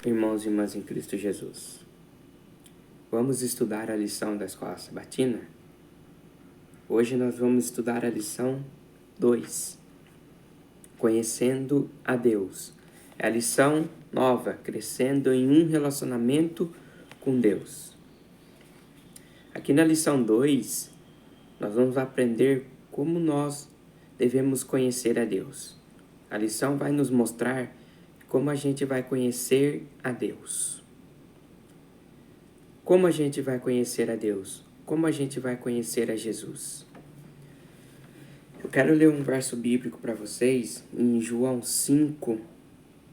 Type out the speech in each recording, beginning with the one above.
Irmãos e irmãs em Cristo Jesus, vamos estudar a lição da Escola Sabatina? Hoje nós vamos estudar a lição 2, Conhecendo a Deus. É a lição nova, crescendo em um relacionamento com Deus. Aqui na lição 2, nós vamos aprender como nós devemos conhecer a Deus. A lição vai nos mostrar como a gente vai conhecer a Deus. Como a gente vai conhecer a Deus? Como a gente vai conhecer a Jesus? Eu quero ler um verso bíblico para vocês, em João 5,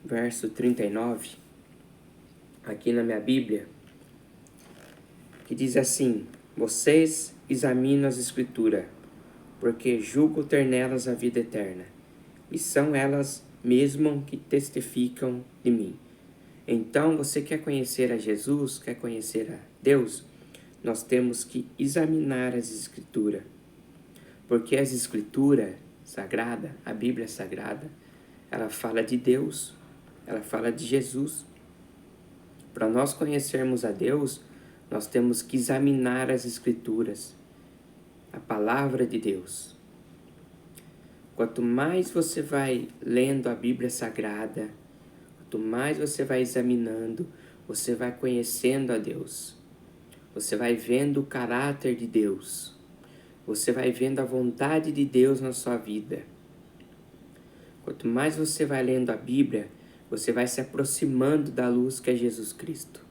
verso 39, aqui na minha Bíblia, que diz assim: Vocês examinam as Escrituras, porque julgo ter nelas a vida eterna, e são elas mesmo que testificam de mim. Então, você quer conhecer a Jesus, quer conhecer a Deus? Nós temos que examinar as Escrituras. Porque as Escrituras sagradas, a Bíblia Sagrada, ela fala de Deus, ela fala de Jesus. Para nós conhecermos a Deus, nós temos que examinar as Escrituras, a Palavra de Deus. Quanto mais você vai lendo a Bíblia Sagrada, quanto mais você vai examinando, você vai conhecendo a Deus. Você vai vendo o caráter de Deus. Você vai vendo a vontade de Deus na sua vida. Quanto mais você vai lendo a Bíblia, você vai se aproximando da luz que é Jesus Cristo.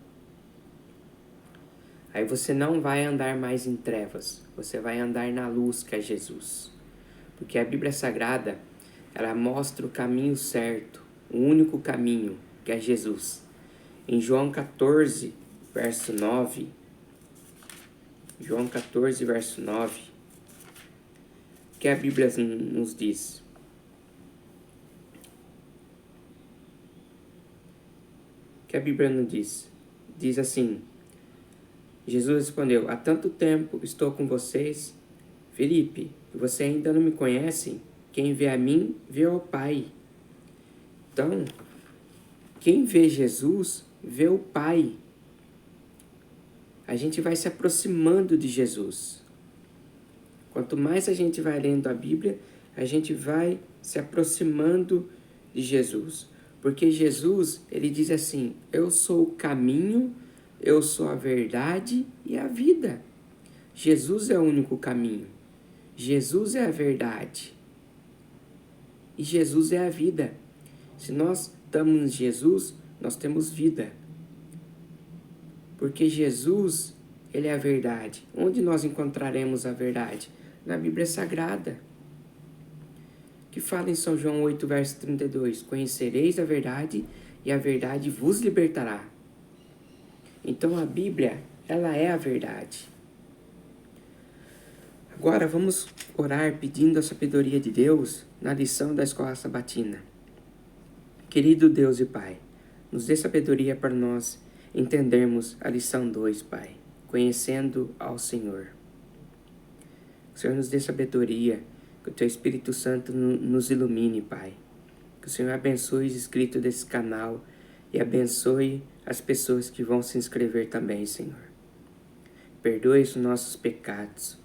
Aí você não vai andar mais em trevas, você vai andar na luz que é Jesus. Porque a Bíblia Sagrada, ela mostra o caminho certo, o único caminho, que é Jesus. Em João 14, verso 9, João 14, verso 9, o que a Bíblia nos diz? O que a Bíblia nos diz? Diz assim: Jesus respondeu: Há tanto tempo estou com vocês, Felipe, e você ainda não me conhecem? Quem vê a mim, vê ao Pai. Então, quem vê Jesus, vê o Pai. A gente vai se aproximando de Jesus. Quanto mais a gente vai lendo a Bíblia, a gente vai se aproximando de Jesus. Porque Jesus, ele diz assim: eu sou o caminho, eu sou a verdade e a vida. Jesus é o único caminho. Jesus é a verdade. E Jesus é a vida. Se nós estamos em Jesus, nós temos vida. Porque Jesus, ele é a verdade. Onde nós encontraremos a verdade? Na Bíblia Sagrada. Que fala em São João 8, verso 32. Conhecereis a verdade e a verdade vos libertará. Então a Bíblia, ela é a verdade. Agora vamos orar pedindo a sabedoria de Deus na lição da Escola Sabatina. Querido Deus e Pai, nos dê sabedoria para nós entendermos a lição 2, Pai, conhecendo ao Senhor. Que o Senhor nos dê sabedoria, que o Teu Espírito Santo nos ilumine, Pai. Que o Senhor abençoe os inscritos desse canal e abençoe as pessoas que vão se inscrever também, Senhor. Perdoe os nossos pecados,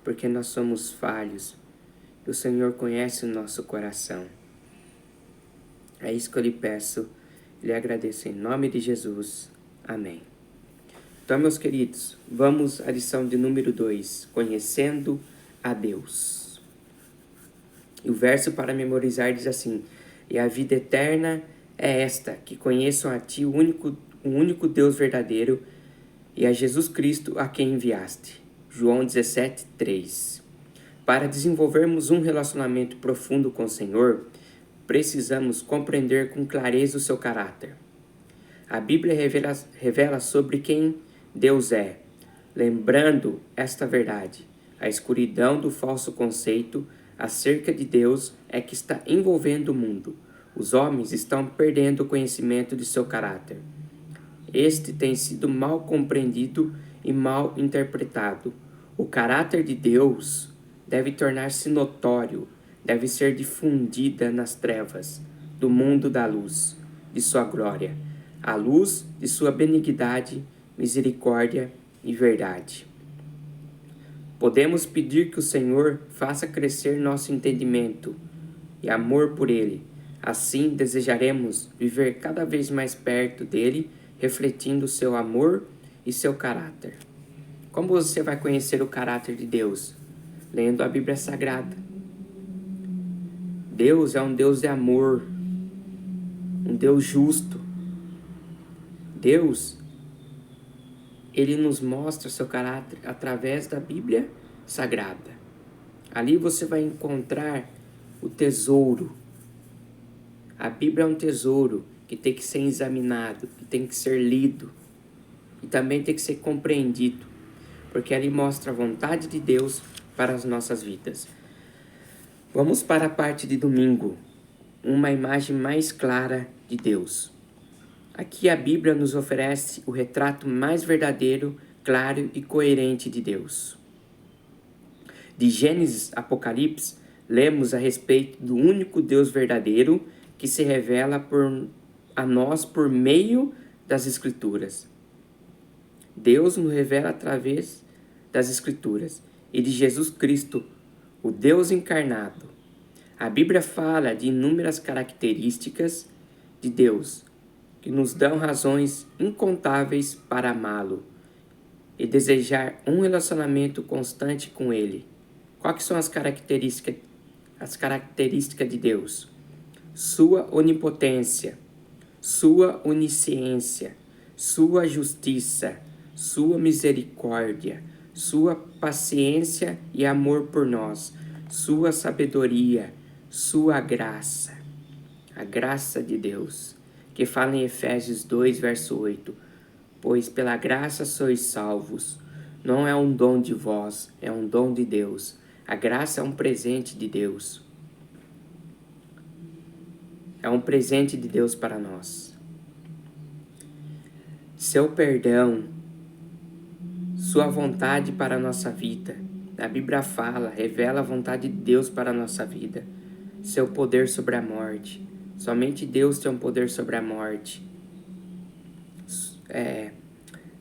porque nós somos falhos e o Senhor conhece o nosso coração. É isso que eu lhe peço e lhe agradeço em nome de Jesus. Amém. Então, meus queridos, vamos à lição de número 2, Conhecendo a Deus. E o verso para memorizar diz assim: E a vida eterna é esta, que conheçam a Ti, o único Deus verdadeiro, e a Jesus Cristo a quem enviaste. João 17, 3. Para desenvolvermos um relacionamento profundo com o Senhor, precisamos compreender com clareza o seu caráter. A Bíblia revela sobre quem Deus é. Lembrando esta verdade, a escuridão do falso conceito acerca de Deus é que está envolvendo o mundo. Os homens estão perdendo o conhecimento de seu caráter. Este tem sido mal compreendido e mal interpretado. O caráter de Deus deve tornar-se notório, deve ser difundida nas trevas do mundo da luz, de sua glória. à luz de sua benignidade, misericórdia e verdade. Podemos pedir que o Senhor faça crescer nosso entendimento e amor por Ele. Assim, desejaremos viver cada vez mais perto dele, refletindo seu amor e seu caráter. Como você vai conhecer o caráter de Deus? Lendo a Bíblia Sagrada. Deus é um Deus de amor, um Deus justo. Deus, Ele nos mostra seu caráter através da Bíblia Sagrada. Ali você vai encontrar o tesouro. A Bíblia é um tesouro que tem que ser examinado, que tem que ser lido e também tem que ser compreendido, porque ali mostra a vontade de Deus para as nossas vidas. Vamos para a parte de domingo, uma imagem mais clara de Deus. Aqui a Bíblia nos oferece o retrato mais verdadeiro, claro e coerente de Deus. De Gênesis a Apocalipse, lemos a respeito do único Deus verdadeiro que se revela a nós por meio das Escrituras. Deus nos revela através das Escrituras e de Jesus Cristo, o Deus encarnado. A Bíblia fala de inúmeras características de Deus que nos dão razões incontáveis para amá-lo e desejar um relacionamento constante com Ele. Quais são as características de Deus? Sua onipotência, sua onisciência, sua justiça, sua misericórdia, sua paciência e amor por nós, sua sabedoria, sua graça. A graça de Deus, que fala em Efésios 2, verso 8. Pois pela graça sois salvos. Não é um dom de vós, é um dom de Deus. A graça é um presente de Deus. É um presente de Deus para nós. Seu perdão, sua vontade para a nossa vida. A Bíblia fala, revela a vontade de Deus para a nossa vida. Seu poder sobre a morte. Somente Deus tem um poder sobre a morte.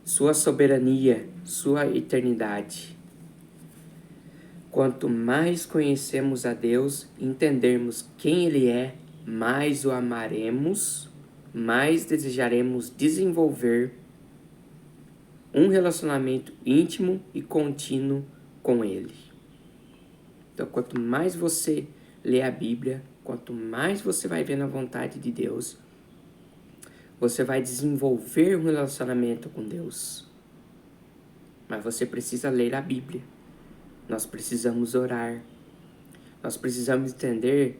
Sua soberania, sua eternidade. Quanto mais conhecemos a Deus, entendermos quem Ele é, mais o amaremos, mais desejaremos desenvolver um relacionamento íntimo e contínuo com Ele. Então, quanto mais você lê a Bíblia, quanto mais você vai ver na vontade de Deus, você vai desenvolver um relacionamento com Deus. Mas você precisa ler a Bíblia. Nós precisamos orar. Nós precisamos entender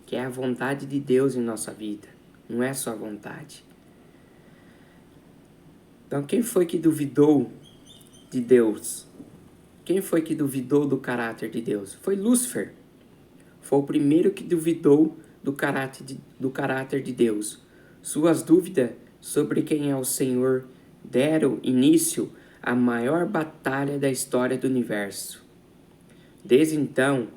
que é a vontade de Deus em nossa vida. Não é só a vontade. Então, quem foi que duvidou de Deus? Quem foi que duvidou do caráter de Deus? Foi Lúcifer. Foi o primeiro que duvidou do caráter de Deus. Suas dúvidas sobre quem é o Senhor deram início à maior batalha da história do universo. Desde então,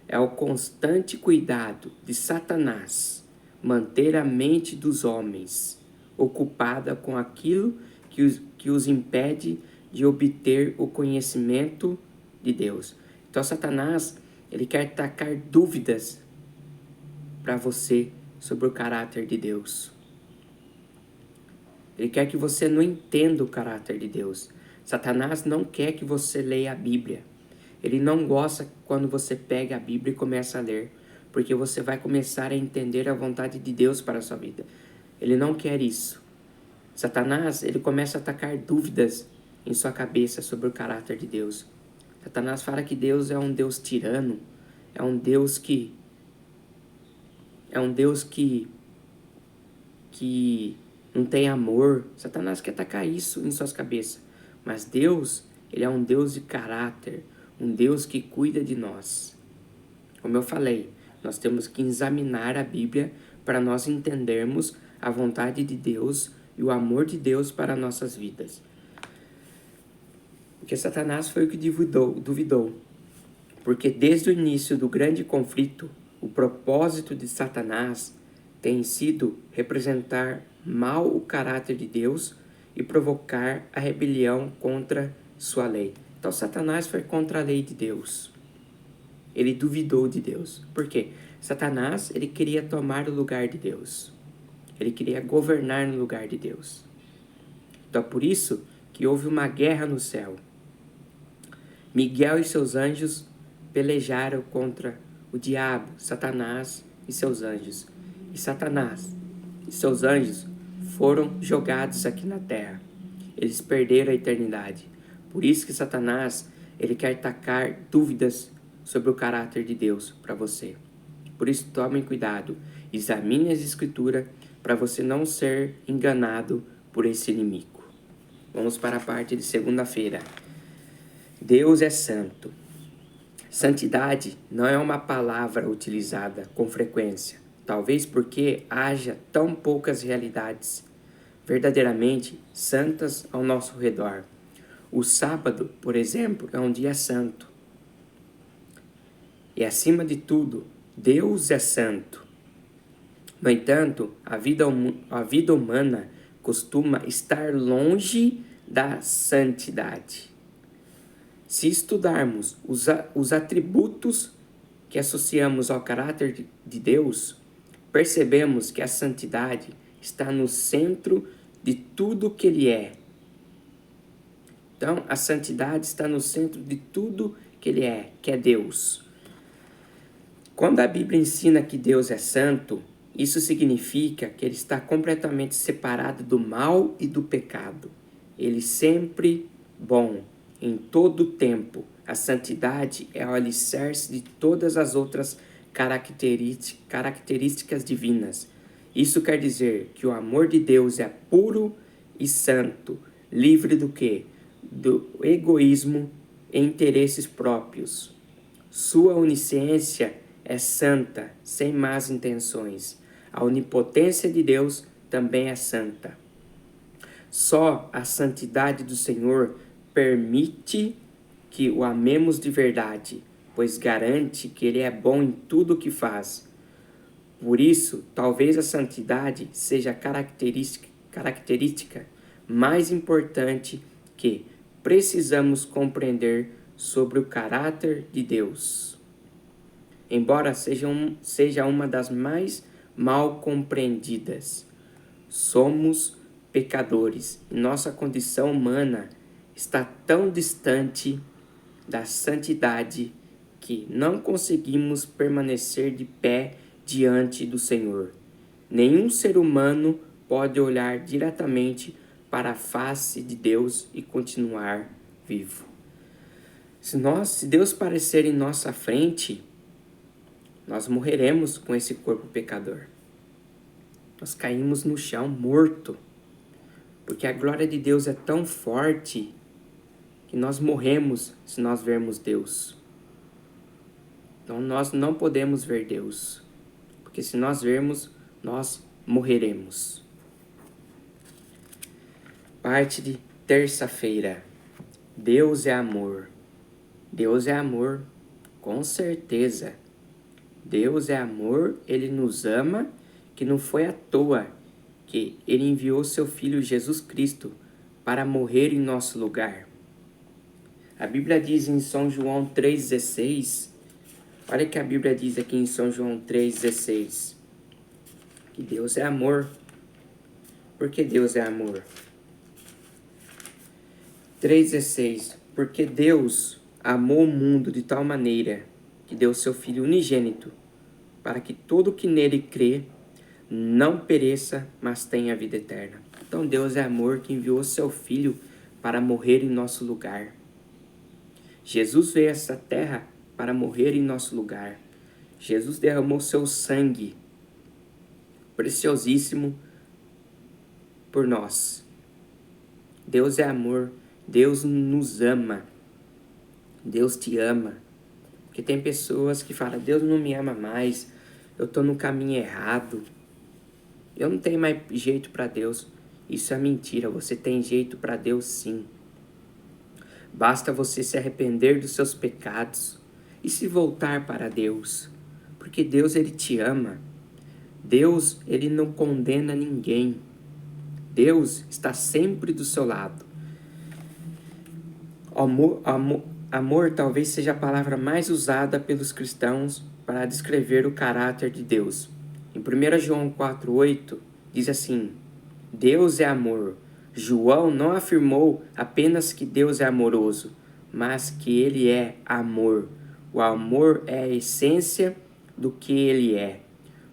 é o constante cuidado de Satanás manter a mente dos homens ocupada com aquilo que os impede de obter o conhecimento de Deus. Então, Satanás, ele quer tacar dúvidas para você sobre o caráter de Deus. Ele quer que você não entenda o caráter de Deus. Satanás não quer que você leia a Bíblia. Ele não gosta quando você pega a Bíblia e começa a ler, porque você vai começar a entender a vontade de Deus para a sua vida. Ele não quer isso. Satanás, ele começa a atacar dúvidas em sua cabeça sobre o caráter de Deus. Satanás fala que Deus é um Deus tirano, é um Deus que não tem amor. Satanás quer atacar isso em suas cabeças. Mas Deus, ele é um Deus de caráter, um Deus que cuida de nós. Como eu falei, nós temos que examinar a Bíblia para nós entendermos a vontade de Deus e o amor de Deus para nossas vidas. Porque Satanás foi o que duvidou. Porque desde o início do grande conflito, o propósito de Satanás tem sido representar mal o caráter de Deus e provocar a rebelião contra sua lei. Então Satanás foi contra a lei de Deus. Ele duvidou de Deus. Por quê? Satanás, ele queria tomar o lugar de Deus. Ele queria governar no lugar de Deus. Então, por isso que houve uma guerra no céu. Miguel e seus anjos pelejaram contra o diabo, Satanás e seus anjos. E Satanás e seus anjos foram jogados aqui na terra. Eles perderam a eternidade. Por isso que Satanás, ele quer tacar dúvidas sobre o caráter de Deus para você. Por isso, tomem cuidado. Examine as escrituras para você não ser enganado por esse inimigo. Vamos para a parte de segunda-feira. Deus é santo. Santidade não é uma palavra utilizada com frequência, talvez porque haja tão poucas realidades verdadeiramente santas ao nosso redor. O sábado, por exemplo, é um dia santo. E acima de tudo, Deus é santo. No entanto, a vida humana costuma estar longe da santidade. Se estudarmos os atributos que associamos ao caráter de Deus, percebemos que a santidade está no centro de tudo que Ele é. Então, a santidade está no centro de tudo que Ele é, que é Deus. Quando a Bíblia ensina que Deus é santo, isso significa que Ele está completamente separado do mal e do pecado. Ele sempre bom, em todo o tempo. A santidade é o alicerce de todas as outras características divinas. Isso quer dizer que o amor de Deus é puro e santo, livre do quê? Do egoísmo e interesses próprios. Sua onisciência é santa, sem más intenções. A onipotência de Deus também é santa. Só a santidade do Senhor permite que o amemos de verdade, pois garante que Ele é bom em tudo o que faz. Por isso, talvez a santidade seja a característica mais importante que precisamos compreender sobre o caráter de Deus. Embora seja uma das mais mal compreendidas, somos pecadores e nossa condição humana está tão distante da santidade que não conseguimos permanecer de pé diante do Senhor. Nenhum ser humano pode olhar diretamente para a face de Deus e continuar vivo. Se Deus aparecer em nossa frente, nós morreremos com esse corpo pecador. Nós caímos no chão morto, porque a glória de Deus é tão forte que nós morremos se nós vermos Deus. Então nós não podemos ver Deus, porque se nós vermos, nós morreremos. Parte de terça-feira. Deus é amor. Deus é amor, com certeza. Deus é amor, Ele nos ama, que não foi à toa que Ele enviou seu Filho Jesus Cristo para morrer em nosso lugar. A Bíblia diz em São João 3,16, olha que a Bíblia diz aqui em São João 3,16, que Deus é amor. Por que Deus é amor? 3,16, porque Deus amou o mundo de tal maneira que deu seu Filho unigênito, para que todo que nele crê não pereça, mas tenha vida eterna. Então Deus é amor, que enviou seu Filho para morrer em nosso lugar. Jesus veio a essa terra para morrer em nosso lugar. Jesus derramou seu sangue preciosíssimo por nós. Deus é amor, Deus nos ama, Deus te ama. Porque tem pessoas que falam, Deus não me ama mais, eu estou no caminho errado, eu não tenho mais jeito para Deus. Isso é mentira, você tem jeito para Deus sim. Basta você se arrepender dos seus pecados e se voltar para Deus, porque Deus, Ele te ama. Deus, ele não condena ninguém. Deus está sempre do seu lado. Amor talvez seja a palavra mais usada pelos cristãos para descrever o caráter de Deus. Em 1 João 4,8 diz assim: Deus é amor. João não afirmou apenas que Deus é amoroso, mas que ele é amor. O amor é a essência do que ele é.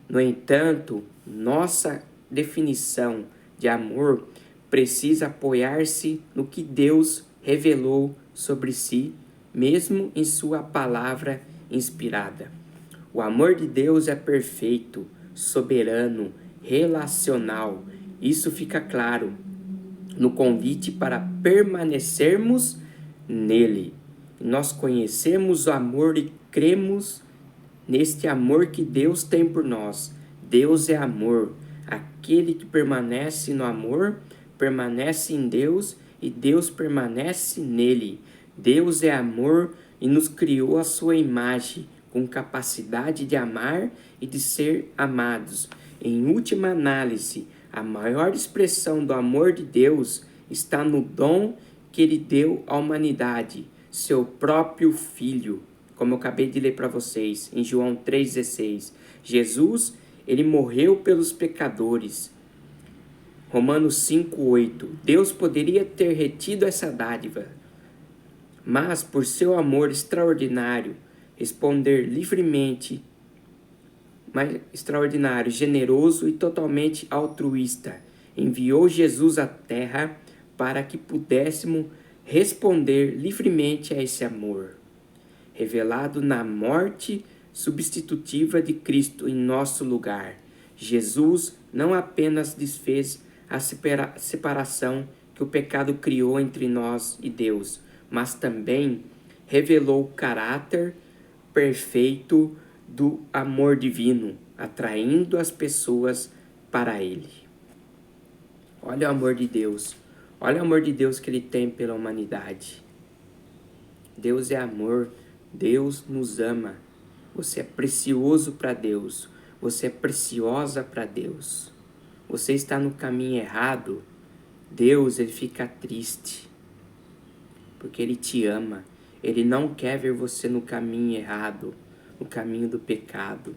No entanto, nossa definição de amor precisa apoiar-se no que Deus revelou sobre si, mesmo em sua palavra inspirada. O amor de Deus é perfeito, soberano, relacional. Isso fica claro no convite para permanecermos nele. Nós conhecemos o amor e cremos neste amor que Deus tem por nós. Deus é amor. Aquele que permanece no amor, permanece em Deus e Deus permanece nele. Deus é amor e nos criou a sua imagem, com capacidade de amar e de ser amados. Em última análise, a maior expressão do amor de Deus está no dom que ele deu à humanidade, seu próprio Filho. Como eu acabei de ler para vocês, em João 3,16. Jesus, ele morreu pelos pecadores. Romanos 5,8. Deus poderia ter retido essa dádiva, mas por seu amor extraordinário, responder livremente, mas extraordinário, generoso e totalmente altruísta, enviou Jesus à terra para que pudéssemos responder livremente a esse amor, revelado na morte substitutiva de Cristo em nosso lugar. Jesus não apenas desfez a separação que o pecado criou entre nós e Deus, mas também revelou o caráter perfeito do amor divino, atraindo as pessoas para ele. Olha o amor de Deus. Olha o amor de Deus que ele tem pela humanidade. Deus é amor. Deus nos ama. Você é precioso para Deus. Você é preciosa para Deus. Você está no caminho errado. Deus, ele fica triste, porque ele te ama. Ele não quer ver você no caminho errado, no caminho do pecado.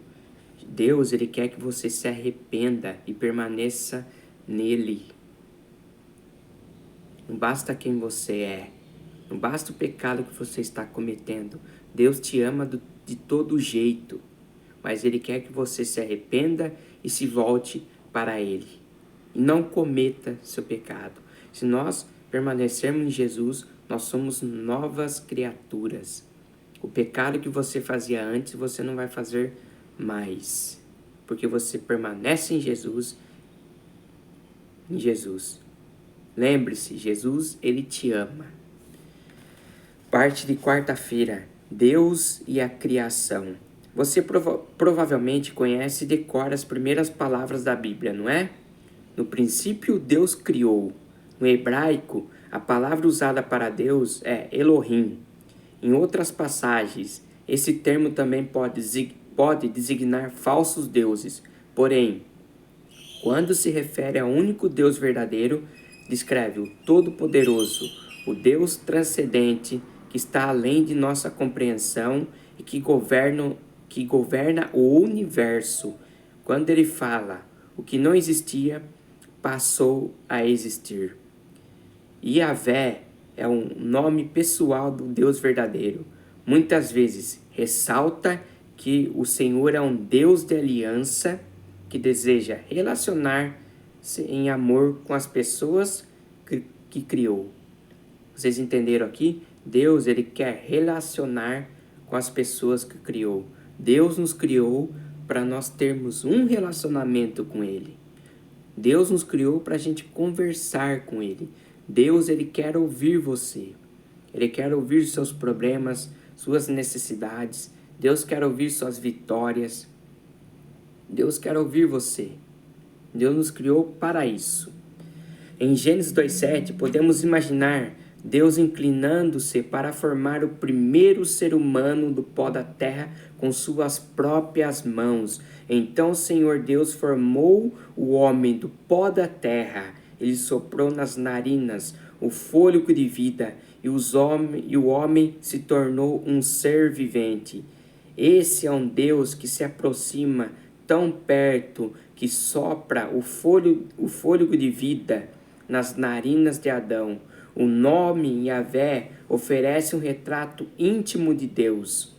Deus, ele quer que você se arrependa e permaneça nele. Não basta quem você é, não basta o pecado que você está cometendo. Deus te ama de todo jeito, mas ele quer que você se arrependa e se volte para ele. E não cometa seu pecado. Se nós permanecermos em Jesus, nós somos novas criaturas. O pecado que você fazia antes, você não vai fazer mais, porque você permanece em Jesus. Em Jesus. Lembre-se, Jesus, ele te ama. Parte de quarta-feira, Deus e a criação. Você provavelmente conhece e decora as primeiras palavras da Bíblia, não é? No princípio, Deus criou. No hebraico, a palavra usada para Deus é Elohim. Em outras passagens, esse termo também pode designar falsos deuses. Porém, quando se refere ao único Deus verdadeiro, descreve o Todo-Poderoso, o Deus transcendente que está além de nossa compreensão e que governa o universo. Quando ele fala, o que não existia passou a existir. Yahvé é um nome pessoal do Deus verdadeiro. Muitas vezes ressalta que o Senhor é um Deus de aliança que deseja relacionar-se em amor com as pessoas que criou. Vocês entenderam aqui? Deus, ele quer relacionar com as pessoas que criou. Deus nos criou para nós termos um relacionamento com ele. Deus nos criou para a gente conversar com ele. Deus, ele quer ouvir você. Ele quer ouvir seus problemas, suas necessidades. Deus quer ouvir suas vitórias. Deus quer ouvir você. Deus nos criou para isso. Em Gênesis 2,7, podemos imaginar Deus inclinando-se para formar o primeiro ser humano do pó da terra com suas próprias mãos. Então o Senhor Deus formou o homem do pó da terra. Ele soprou nas narinas o fôlego de vida e o homem se tornou um ser vivente. Esse é um Deus que se aproxima tão perto, que sopra o fôlego de vida nas narinas de Adão. O nome Yahvé oferece um retrato íntimo de Deus.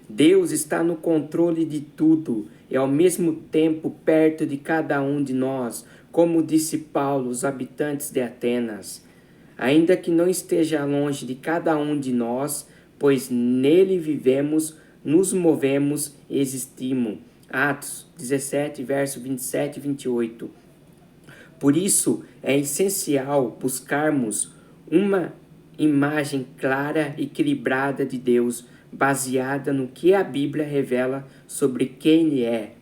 Deus está no controle de tudo e ao mesmo tempo perto de cada um de nós, como disse Paulo aos habitantes de Atenas. Ainda que não esteja longe de cada um de nós, pois nele vivemos, nos movemos e existimos. Atos 17, verso 27 e 28. Por isso, é essencial buscarmos uma imagem clara e equilibrada de Deus, baseada no que a Bíblia revela sobre quem Ele é.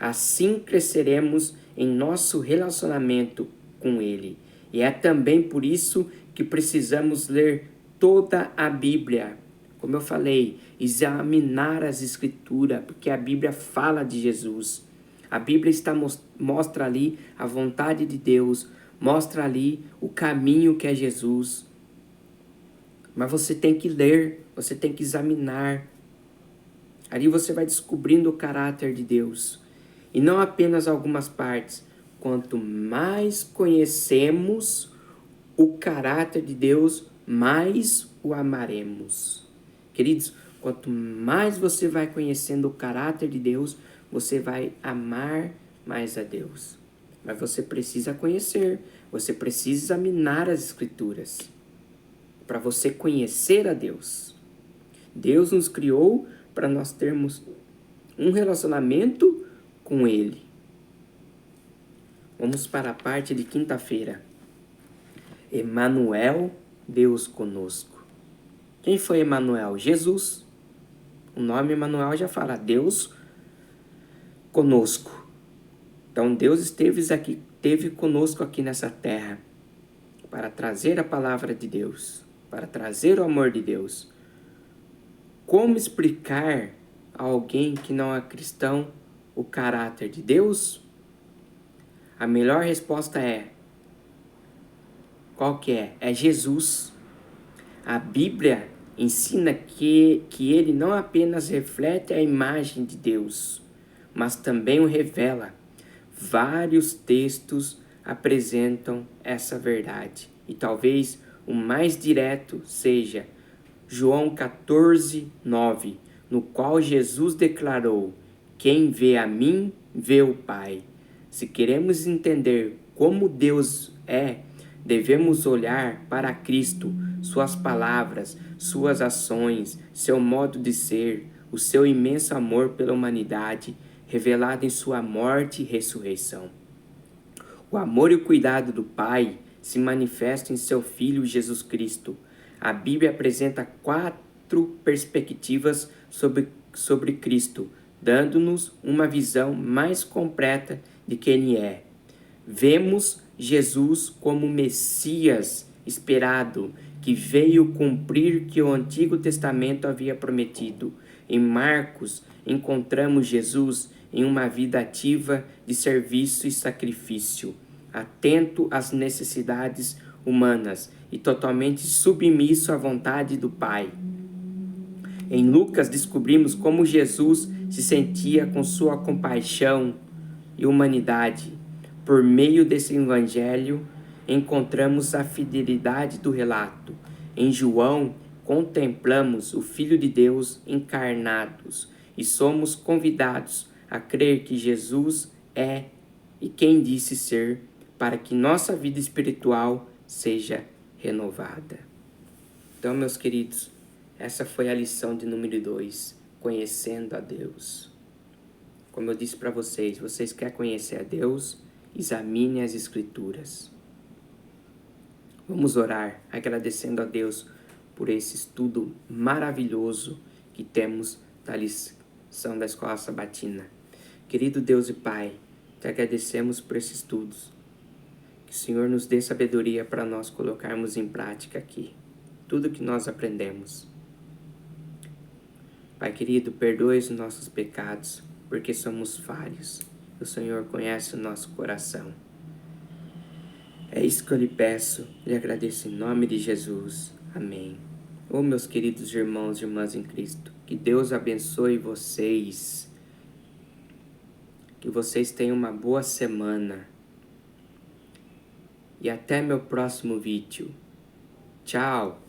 Assim cresceremos em nosso relacionamento com Ele. E é também por isso que precisamos ler toda a Bíblia. Como eu falei, examinar as Escrituras, porque a Bíblia fala de Jesus. A Bíblia mostra ali a vontade de Deus, mostra ali o caminho que é Jesus. Mas você tem que ler, você tem que examinar. Ali você vai descobrindo o caráter de Deus. E não apenas algumas partes. Quanto mais conhecemos o caráter de Deus, mais o amaremos. Queridos, quanto mais você vai conhecendo o caráter de Deus, você vai amar mais a Deus. Mas você precisa conhecer, você precisa examinar as Escrituras para você conhecer a Deus. Deus nos criou para nós termos um relacionamento com Ele. Vamos para a parte de quinta-feira. Emanuel, Deus conosco. Quem foi Emanuel? Jesus. O nome Emanuel já fala Deus conosco. Então Deus esteve conosco aqui nessa terra para trazer a palavra de Deus, para trazer o amor de Deus. Como explicar a alguém que não é cristão o caráter de Deus? A melhor resposta é: qual que é? É Jesus. A Bíblia ensina que ele não apenas reflete a imagem de Deus, mas também o revela. Vários textos apresentam essa verdade. E talvez o mais direto seja João 14, 9, no qual Jesus declarou: quem vê a mim, vê o Pai. Se queremos entender como Deus é, devemos olhar para Cristo, suas palavras, suas ações, seu modo de ser, o seu imenso amor pela humanidade, revelado em sua morte e ressurreição. O amor e o cuidado do Pai se manifestam em seu Filho Jesus Cristo. A Bíblia apresenta 4 perspectivas sobre Cristo, dando-nos uma visão mais completa de quem Ele é. Vemos Jesus como Messias esperado, que veio cumprir o que o Antigo Testamento havia prometido. Em Marcos, encontramos Jesus em uma vida ativa de serviço e sacrifício, atento às necessidades humanas e totalmente submisso à vontade do Pai. Em Lucas, descobrimos como Jesus se sentia com sua compaixão e humanidade. Por meio desse evangelho, encontramos a fidelidade do relato. Em João, contemplamos o Filho de Deus encarnados e somos convidados a crer que Jesus é e quem disse ser, para que nossa vida espiritual seja renovada. Então, meus queridos, essa foi a lição de número 2, conhecendo a Deus. Como eu disse para vocês querem conhecer a Deus? Examine as Escrituras. Vamos orar agradecendo a Deus por esse estudo maravilhoso que temos da lição da Escola Sabatina. Querido Deus e Pai, te agradecemos por esses estudos. Que o Senhor nos dê sabedoria para nós colocarmos em prática aqui. tudo que nós aprendemos. Pai querido, perdoe os nossos pecados, porque somos falhos. O Senhor conhece o nosso coração. É isso que eu lhe peço, lhe agradeço em nome de Jesus. Amém. Ô meus queridos irmãos e irmãs em Cristo, que Deus abençoe vocês. Que vocês tenham uma boa semana. E até meu próximo vídeo. Tchau!